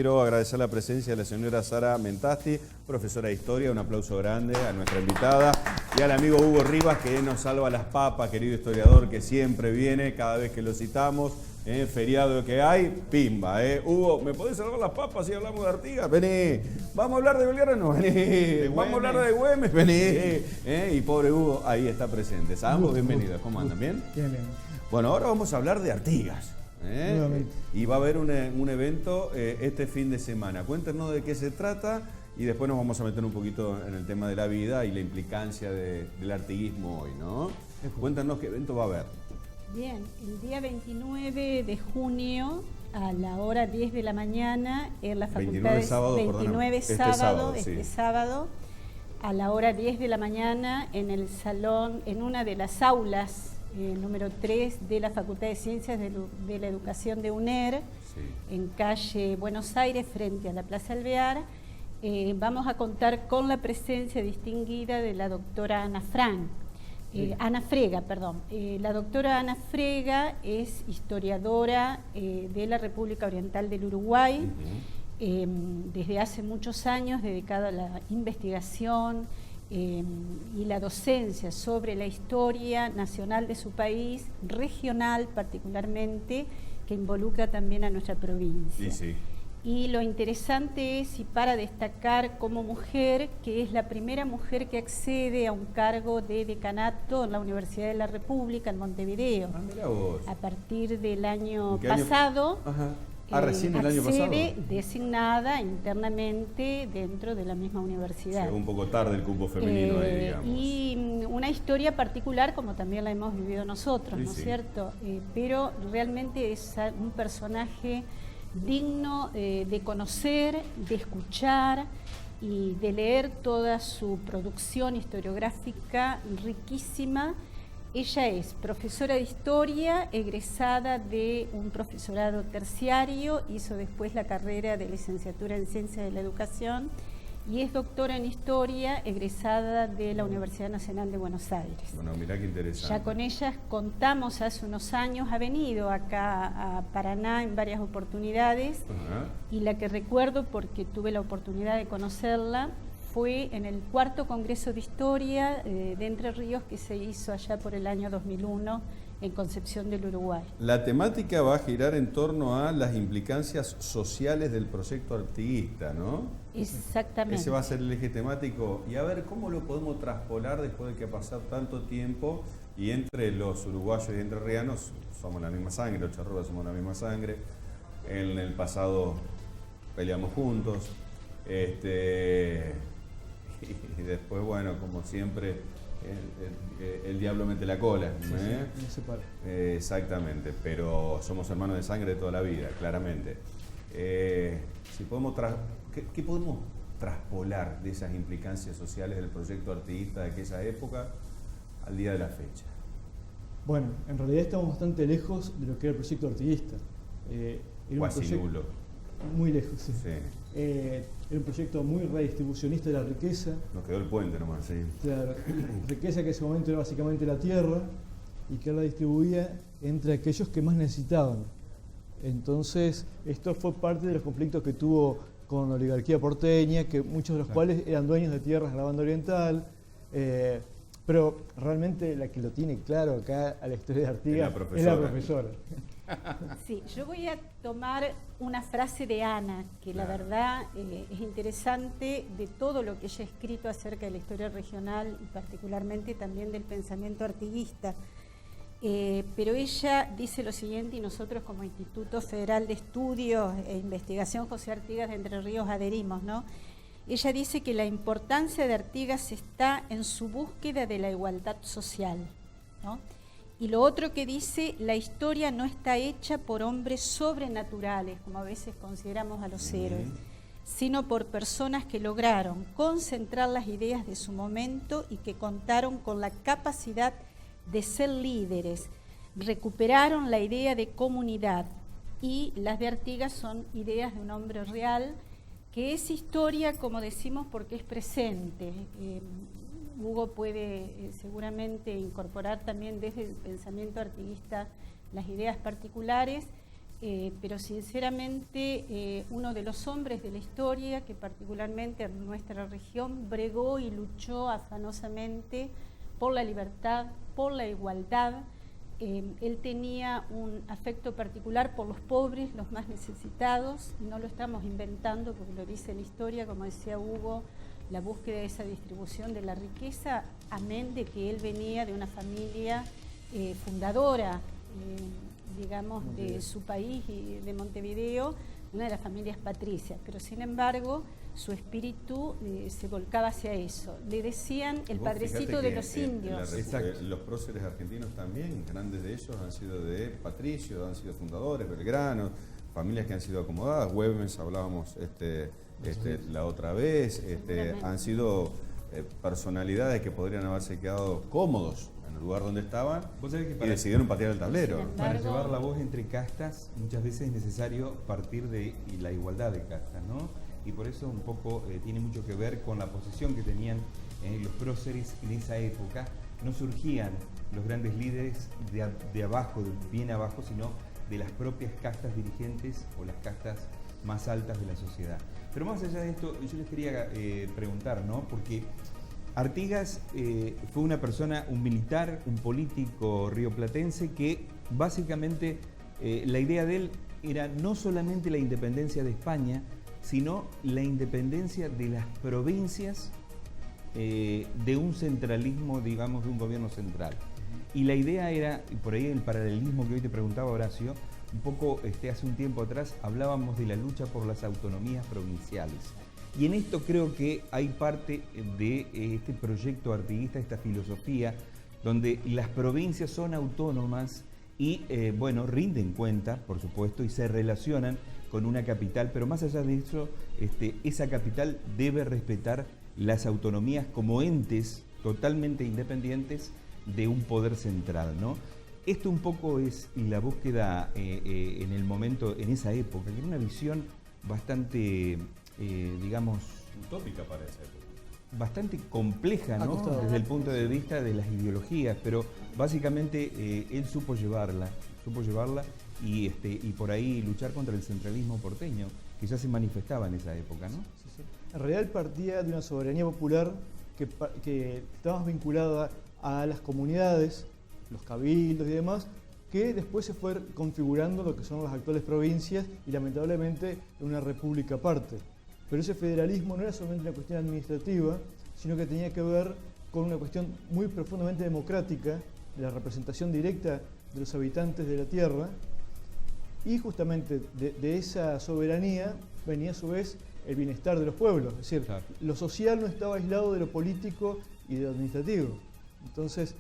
Quiero agradecer la presencia de la señora Sara Mentasti, profesora de Historia. Un aplauso grande a nuestra invitada. Y al amigo Hugo Rivas, que nos salva las papas, querido historiador, que siempre viene cada vez que lo citamos. Feriado que hay, pimba. Hugo, ¿me podés salvar las papas si hablamos de Artigas? Vení. ¿Vamos a hablar de Belgrano? Vení. ¿Vamos a hablar de Güemes? Vení. Y pobre Hugo ahí está presente. Ambos bienvenidos. ¿Cómo andan? ¿Bien? Bien. Bueno, ahora vamos a hablar de Artigas. Y va a haber un evento este fin de semana. Cuéntenos de qué se trata y después nos vamos a meter un poquito en el tema de la vida y la implicancia del artiguismo hoy, ¿no? Cuéntanos qué evento va a haber. Bien, el día 29 de junio a la hora 10 de la mañana en la Facultad de sábado, a la hora 10 de la mañana en el salón, en una de las aulas número 3 de la Facultad de Ciencias de la Educación de UNER, sí, en calle Buenos Aires, frente a la Plaza Alvear. Vamos a contar con la presencia distinguida de la doctora Ana Frega. La doctora Ana Frega es historiadora de la República Oriental del Uruguay, desde hace muchos años dedicada a la investigación y la docencia sobre la historia nacional de su país, regional particularmente, que involucra también a nuestra provincia. Sí. Y lo interesante es, y para destacar como mujer, que es la primera mujer que accede a un cargo de decanato en la Universidad de la República en Montevideo. Mirá vos. A partir del año pasado. Recién el año pasado. Designada internamente dentro de la misma universidad. Llegó un poco tarde el cupo femenino ahí, digamos. Y una historia particular, como también la hemos vivido nosotros, ¿no es cierto? Pero realmente es un personaje digno de conocer, de escuchar y de leer toda su producción historiográfica riquísima. Ella es profesora de historia, egresada de un profesorado terciario, hizo después la carrera de licenciatura en Ciencias de la Educación y es doctora en Historia, egresada de la Universidad Nacional de Buenos Aires. Bueno, mirá qué interesante. Ya con ella contamos hace unos años, ha venido acá a Paraná en varias oportunidades, y la que recuerdo porque tuve la oportunidad de conocerla fue en el 4º Congreso de Historia de Entre Ríos que se hizo allá por el año 2001 en Concepción del Uruguay. La temática va a girar en torno a las implicancias sociales del proyecto artiguista, ¿no? Exactamente. Ese va a ser el eje temático. Y a ver, ¿cómo lo podemos traspolar después de que ha pasado tanto tiempo? Y entre los uruguayos y entrerrianos somos la misma sangre, los charrúas somos la misma sangre. En el pasado peleamos juntos. Y después, bueno, como siempre, el diablo mete la cola. No se para. Exactamente, pero somos hermanos de sangre de toda la vida, claramente. Si podemos ¿qué podemos traspolar de esas implicancias sociales del proyecto artiguista de aquella época al día de la fecha? Bueno, en realidad estamos bastante lejos de lo que era el proyecto artiguista. Cuasi nulo. Muy lejos, sí. Era un proyecto muy redistribucionista de la riqueza. Nos quedó el puente nomás, sí. Claro, riqueza que en ese momento era básicamente la tierra y que la distribuía entre aquellos que más necesitaban. Entonces, esto fue parte de los conflictos que tuvo con la oligarquía porteña, que muchos de los cuales eran dueños de tierras en la banda oriental. Pero realmente la que lo tiene claro acá a la historia de Artigas es la profesora. Sí, yo voy a tomar una frase de Ana, que la verdad es interesante de todo lo que ella ha escrito acerca de la historia regional y particularmente también del pensamiento artiguista. Pero ella dice lo siguiente, y nosotros como Instituto Federal de Estudios e Investigación José Artigas de Entre Ríos adherimos, ¿no? Ella dice que la importancia de Artigas está en su búsqueda de la igualdad social, ¿no? Y lo otro que dice, la historia no está hecha por hombres sobrenaturales, como a veces consideramos a los héroes, sino por personas que lograron concentrar las ideas de su momento y que contaron con la capacidad de ser líderes, recuperaron la idea de comunidad, y las de Artigas son ideas de un hombre real, que es historia, como decimos, porque es presente. Hugo puede seguramente incorporar también desde el pensamiento artiguista las ideas particulares, pero sinceramente uno de los hombres de la historia que particularmente en nuestra región bregó y luchó afanosamente por la libertad, por la igualdad. Él tenía un afecto particular por los pobres, los más necesitados, no lo estamos inventando porque lo dice la historia, como decía Hugo, la búsqueda de esa distribución de la riqueza, amén de que él venía de una familia fundadora, digamos, de su país y de Montevideo, una de las familias patricias, pero sin embargo su espíritu se volcaba hacia eso. Le decían el padrecito de los indios. Los próceres argentinos también, grandes de ellos han sido de patricios, han sido fundadores, Belgrano, familias que han sido acomodadas. Güemes hablábamos la otra vez, han sido personalidades que podrían haberse quedado cómodos en el lugar donde estaban y decidieron patear el tablero. Para llevar la voz entre castas muchas veces es necesario partir de la igualdad de castas, ¿no? Y por eso un poco tiene mucho que ver con la posición que tenían los próceres en esa época. No surgían los grandes líderes de abajo, de bien abajo, sino de las propias castas dirigentes o las castas más altas de la sociedad. Pero más allá de esto, yo les quería preguntar, ¿no? Porque Artigas fue una persona, un militar, un político rioplatense que básicamente la idea de él era no solamente la independencia de España, sino la independencia de las provincias de un centralismo, digamos, de un gobierno central. Y la idea era, y por ahí el paralelismo que hoy te preguntaba Horacio, un poco hace un tiempo atrás hablábamos de la lucha por las autonomías provinciales. Y en esto creo que hay parte de este proyecto artiguista, esta filosofía, donde las provincias son autónomas y, bueno, rinden cuenta, por supuesto, y se relacionan con una capital, pero más allá de eso, esa capital debe respetar las autonomías como entes totalmente independientes de un poder central, ¿no? Esto un poco es la búsqueda en el momento, en esa época, que era una visión bastante, digamos... utópica para esa época. Bastante compleja, ¿no? Desde el punto de vista de las ideologías, pero básicamente él supo llevarla y por ahí luchar contra el centralismo porteño, que ya se manifestaba en esa época, ¿no? Sí, sí. En realidad él partía de una soberanía popular que estaba más vinculada a las comunidades, los cabildos y demás, que después se fue configurando lo que son las actuales provincias y lamentablemente una república aparte. Pero ese federalismo no era solamente una cuestión administrativa, sino que tenía que ver con una cuestión muy profundamente democrática, de la representación directa de los habitantes de la tierra, y justamente de esa soberanía venía a su vez el bienestar de los pueblos, es decir, claro, lo social no estaba aislado de lo político y de lo administrativo. Entonces,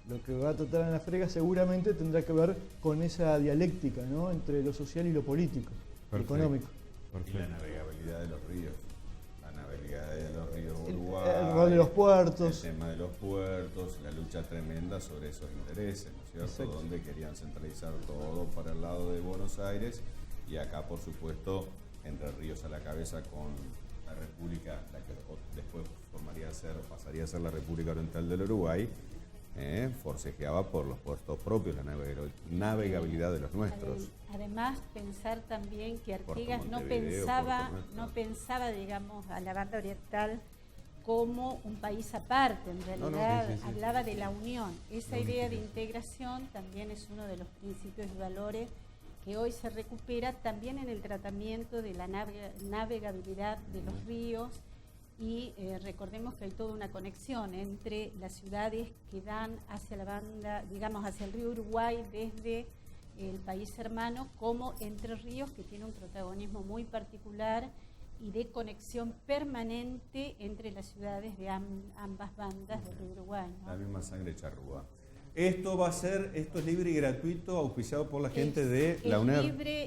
lo que va a tratar Ana Frega seguramente tendrá que ver con esa dialéctica, ¿no?, entre lo social y lo político, lo económico. Perfecto. Y la navegabilidad de los ríos. La navegabilidad de los ríos Uruguay. El rol de los puertos. El tema de los puertos, la lucha tremenda sobre esos intereses, ¿no es cierto? Exacto. Donde querían centralizar todo para el lado de Buenos Aires y acá, por supuesto, Entre Ríos a la cabeza con la República, la que después pasaría a ser la República Oriental del Uruguay, forcejeaba por los puertos propios, la navegabilidad de los nuestros. Además, pensar también que Artigas no pensaba, digamos, a la banda oriental como un país aparte, en realidad hablaba de la unión. Esa idea de integración también es uno de los principios y valores que hoy se recupera también en el tratamiento de la navegabilidad de los ríos. Y recordemos que hay toda una conexión entre las ciudades que dan hacia la banda, digamos, hacia el río Uruguay desde el país hermano, como Entre Ríos, que tiene un protagonismo muy particular y de conexión permanente entre las ciudades de ambas bandas del río Uruguay, ¿no? La misma sangre charrúa. Esto es libre y gratuito, auspiciado por la gente de la UNER.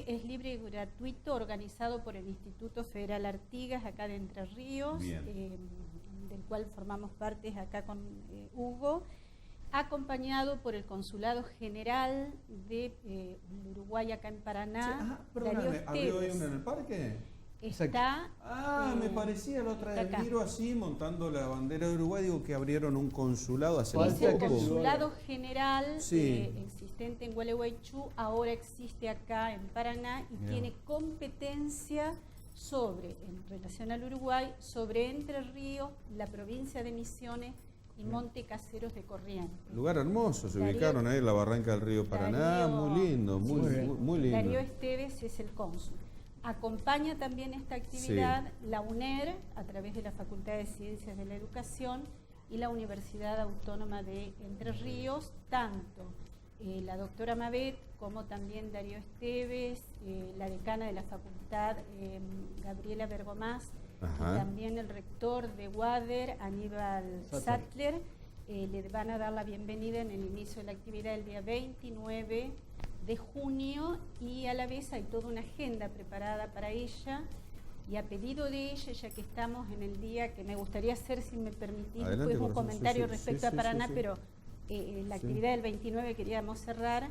Es libre y gratuito, organizado por el Instituto Federal Artigas, acá de Entre Ríos, del cual formamos parte acá con Hugo, acompañado por el Consulado General de Uruguay acá en Paraná. ¿Abrió hoy uno en el parque? está... me parecía la otra está vez, acá. miro así, montando la bandera de Uruguay, digo que abrieron un consulado hace Falta muy Es el que poco. consulado general Sí. existente en Gualeguaychú, ahora existe acá en Paraná y Mirá. tiene competencia sobre, en relación al Uruguay, sobre Entre Ríos, la provincia de Misiones y Monte Caseros de Corrientes. Lugar hermoso, se Darío- ubicaron ahí en la barranca del río Paraná, Darío- muy lindo, muy, sí, sí. muy lindo. Darío Esteves es el cónsul. Acompaña también esta actividad la UNER, a través de la Facultad de Ciencias de la Educación, y la Universidad Autónoma de Entre Ríos, tanto la doctora Mabet como también Darío Esteves, la decana de la facultad, Gabriela Bergomás, Ajá. y también el rector de WADER, Aníbal Sattler, le van a dar la bienvenida en el inicio de la actividad el día 29 de junio, y a la vez hay toda una agenda preparada para ella, y a pedido de ella, ya que estamos en el día que me gustaría hacer, si me permitís, Adelante, después un corazón. comentario Sí, sí, respecto sí, a sí, Paraná, sí. pero la Sí. actividad del 29 queríamos cerrar,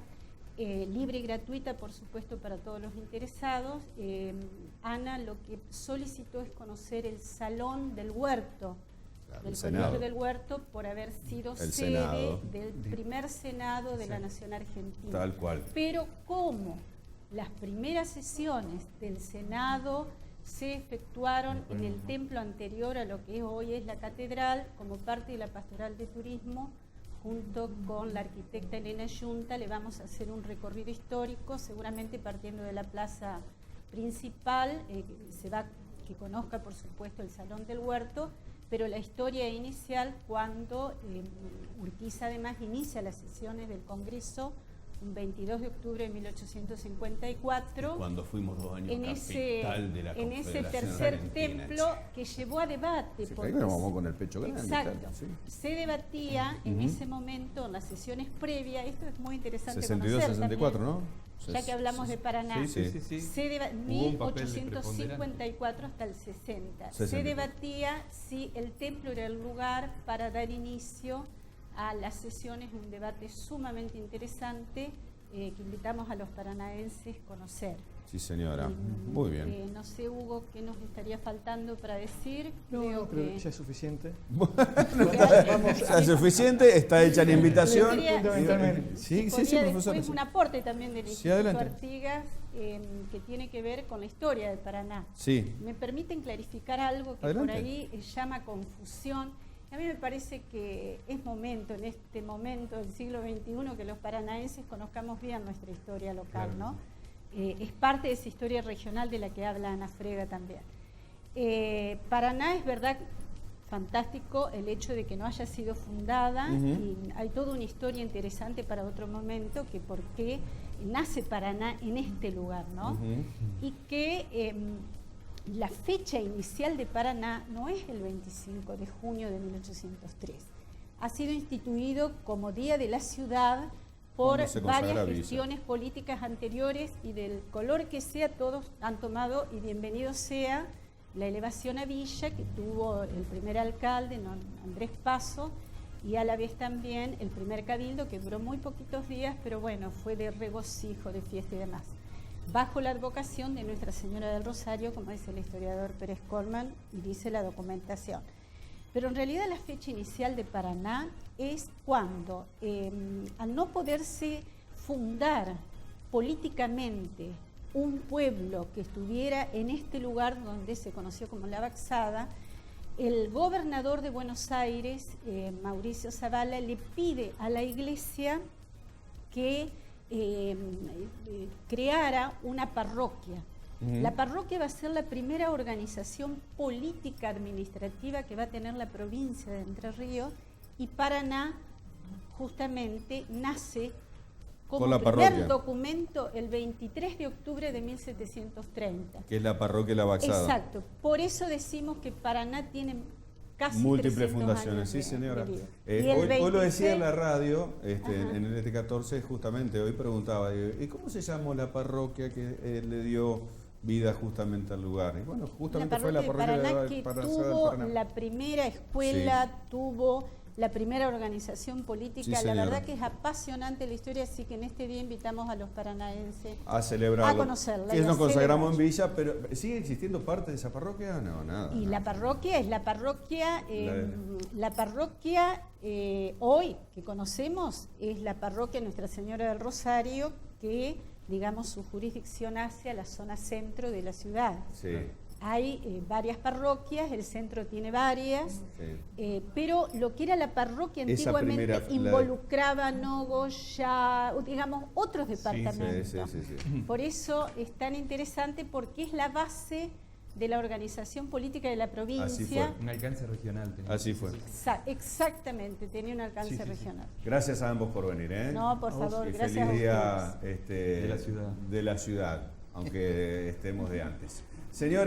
libre y gratuita, por supuesto, para todos los interesados. Ana lo que solicitó es conocer el Salón del Huerto, Claro, del el Senado. Colegio del Huerto, por haber sido El sede Senado. del primer Senado de la Nación Argentina. Tal cual. Pero como las primeras sesiones del Senado se efectuaron en el templo anterior a lo que hoy es la catedral, como parte de la pastoral de turismo, junto con la arquitecta Elena Yunta, le vamos a hacer un recorrido histórico, seguramente partiendo de la plaza principal, que conozca por supuesto el Salón del Huerto, pero la historia inicial cuando Urquiza además inicia las sesiones del Congreso un 22 de octubre de 1854, Cuando fuimos 2 años en ese tercer Argentina, templo que llevó a debate. Sí, porque ahí nos vamos con el pecho grande. Exacto. claro, sí. Se debatía en ese momento, en las sesiones previas, esto es muy interesante 62, conocer 64, también, ¿no? ya que hablamos de Paraná. Sí, sí. Se Hubo un papel de 1854 hasta el 60. 64. Se debatía si el templo era el lugar para dar inicio a las sesiones, un debate sumamente interesante que invitamos a los paranaenses a conocer. Sí, señora. Muy bien. No sé, Hugo, qué nos estaría faltando para decir. No, creo que ya es suficiente. Es suficiente, está hecha la invitación. Fundamentalmente. Sí, sí, Podría sí, profesora. después sí. un aporte también del Sí, Instituto adelante. Artigas que tiene que ver con la historia de Paraná. Sí. ¿Me permiten clarificar algo que Adelante. por ahí llama confusión? A mí me parece que es momento, en este momento del siglo XXI, que los paranaenses conozcamos bien nuestra historia local, Claro. ¿no? Es parte de esa historia regional de la que habla Ana Frega también. Paraná es verdad fantástico el hecho de que no haya sido fundada, y hay toda una historia interesante para otro momento, que por qué nace Paraná en este lugar, ¿no? Y que la fecha inicial de Paraná no es el 25 de junio de 1803. Ha sido instituido como Día de la Ciudad por Cuando se consagra varias Villa. gestiones políticas anteriores, y del color que sea, todos han tomado, y bienvenido sea la elevación a Villa, que tuvo el primer alcalde, Andrés Paso, y a la vez también el primer cabildo, que duró muy poquitos días, pero bueno, fue de regocijo, de fiesta y demás, bajo la advocación de Nuestra Señora del Rosario, como dice el historiador Pérez Colman y dice la documentación. Pero en realidad la fecha inicial de Paraná es cuando, al no poderse fundar políticamente un pueblo que estuviera en este lugar donde se conoció como La Baxada, el gobernador de Buenos Aires, Mauricio Zavala, le pide a la iglesia que creara una parroquia. La parroquia va a ser la primera organización política administrativa que va a tener la provincia de Entre Ríos, y Paraná justamente nace como Con la primer parroquia. documento el 23 de octubre de 1730. Que es la parroquia La Baxada. Exacto. Por eso decimos que Paraná tiene casi Múltiples 300 fundaciones, años sí, de señora. vida. Hoy, Y el hoy lo decía 26 en la radio, Ajá. en el NT14, justamente, hoy preguntaba, ¿y cómo se llamó la parroquia que le dio vida justamente al lugar? Y bueno, justamente fue la parroquia Paraná, de que Paraná. tuvo la primera escuela, tuvo la primera organización política. Sí, la señora. verdad que es apasionante la historia, así que en este día invitamos a los paranaenses A celebrarlo. a conocerla. Sí, y a nos consagramos en celebrar. Villa, pero ¿sigue existiendo parte de esa parroquia? No, nada. Y la parroquia es la parroquia, hoy que conocemos es la parroquia Nuestra Señora del Rosario, que digamos su jurisdicción hacia la zona centro de la ciudad. Sí. Hay varias parroquias, el centro tiene varias, Sí. pero lo que era la parroquia Esa antiguamente primera, la- involucraba Nogoyá, digamos, otros departamentos. sí. Por eso es tan interesante porque es la base de la organización política de la provincia. Así fue. Un alcance regional. tenía. Así fue. Exactamente, tenía un alcance Sí, sí, sí. regional. Gracias a ambos por venir, ¿eh? No, por favor, Y gracias feliz a día ustedes. de la ciudad, aunque estemos de antes. Señor